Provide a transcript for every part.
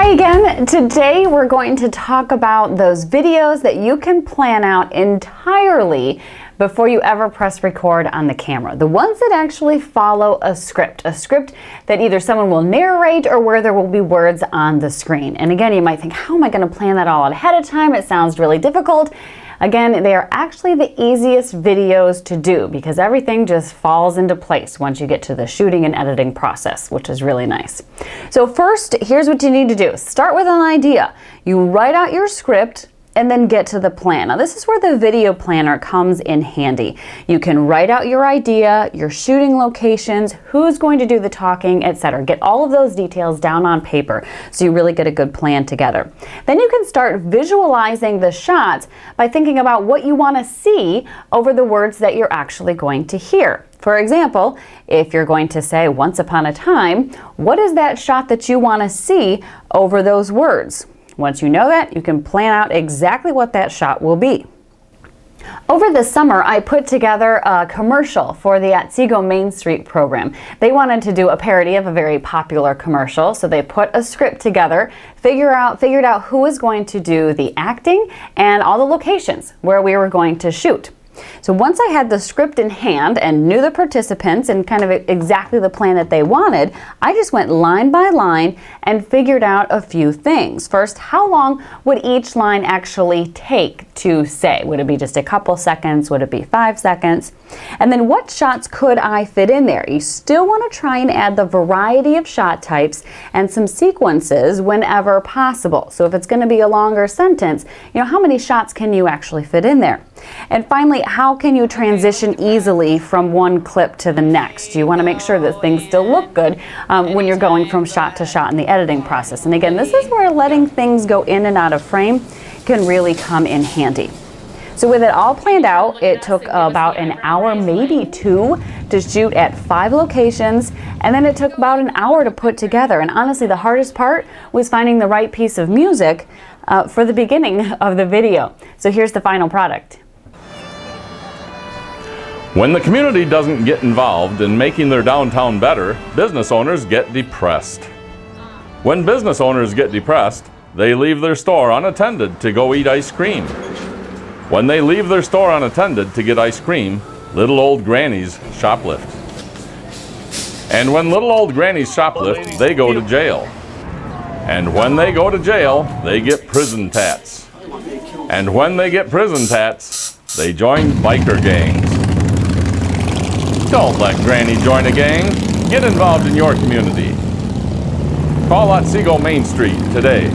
Hi again. Today we're going to talk about those videos that you can plan out entirely before you ever press record on the camera. The ones that actually follow a script that either someone will narrate or where there will be words on the screen. And again, you might think, how am I going to plan that all out ahead of time? It sounds really difficult. Again, they are actually the easiest videos to do because everything just falls into place once you get to the shooting and editing process, which is really nice. So first, here's what you need to do. Start with an idea. You write out your script and then get to the plan. Now this is where the video planner comes in handy. You can write out your idea, your shooting locations, who's going to do the talking, etc. Get all of those details down on paper so you really get a good plan together. Then you can start visualizing the shots by thinking about what you want to see over the words that you're actually going to hear. For example, if you're going to say once upon a time, what is that shot that you want to see over those words? Once you know that, you can plan out exactly what that shot will be. Over the summer, I put together a commercial for the Otsego Main Street program. They wanted to do a parody of a very popular commercial, so they put a script together, figured out who was going to do the acting and all the locations where we were going to shoot. So once I had the script in hand and knew the participants and kind of exactly the plan that they wanted, I just went line by line and figured out a few things. First, how long would each line actually take to say? Would it be just a couple seconds? Would it be 5 seconds? And then what shots could I fit in there? You still want to try and add the variety of shot types and some sequences whenever possible. So if it's going to be a longer sentence, how many shots can you actually fit in there? And finally, how can you transition easily from one clip to the next? You want to make sure that things still look good when you're going from shot to shot in the editing process. And again, this is where letting things go in and out of frame can really come in handy. So with it all planned out, it took about an hour, maybe 2, to shoot at 5 locations, and then it took about an hour to put together. And honestly, the hardest part was finding the right piece of music for the beginning of the video. So here's the final product. When the community doesn't get involved in making their downtown better, business owners get depressed. When business owners get depressed, they leave their store unattended to go eat ice cream. When they leave their store unattended to get ice cream, little old grannies shoplift. And when little old grannies shoplift, they go to jail. And when they go to jail, they get prison tats. And when they get prison tats, they join biker gangs. Don't let Granny join a gang. Get involved in your community. Call Otsego Main Street today.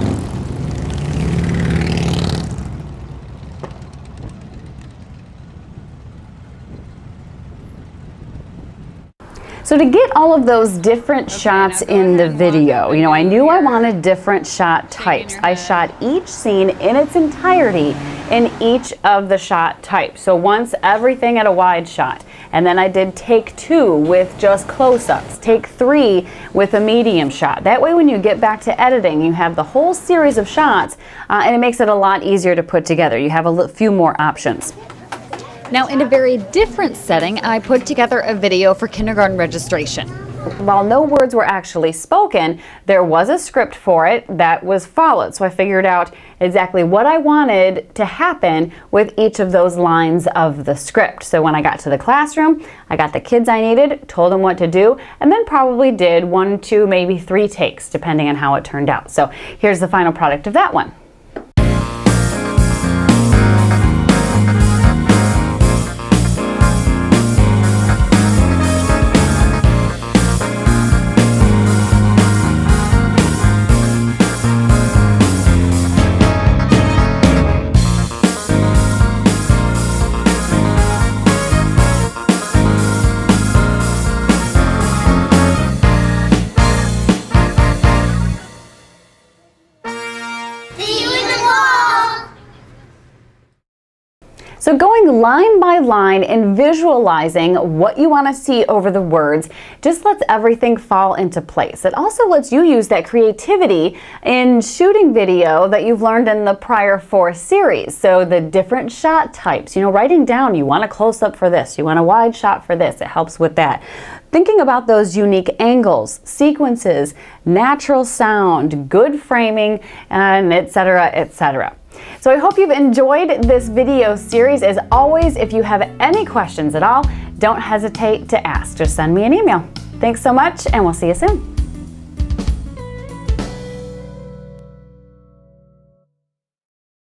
So to get all of those different shots in the video, I knew I wanted different shot types. I shot each scene in its entirety in each of the shot types. So once everything at a wide shot, and then I did take 2 with just close-ups, take 3 with a medium shot. That way when you get back to editing, you have the whole series of shots and it makes it a lot easier to put together. You have a few more options. Now, in a very different setting, I put together a video for kindergarten registration. While no words were actually spoken, there was a script for it that was followed. So I figured out exactly what I wanted to happen with each of those lines of the script. So when I got to the classroom, I got the kids I needed, told them what to do, and then probably did 1, 2, maybe 3 takes, depending on how it turned out. So here's the final product of that one. The going line by line and visualizing what you want to see over the words just lets everything fall into place. It also lets you use that creativity in shooting video that you've learned in the prior 4 series. So the different shot types, writing down, you want a close-up for this, you want a wide shot for this, it helps with that. Thinking about those unique angles, sequences, natural sound, good framing, and etc., etc. So I hope you've enjoyed this video series. As always, if you have any questions at all, don't hesitate to ask. Just send me an email. Thanks so much, and we'll see you soon.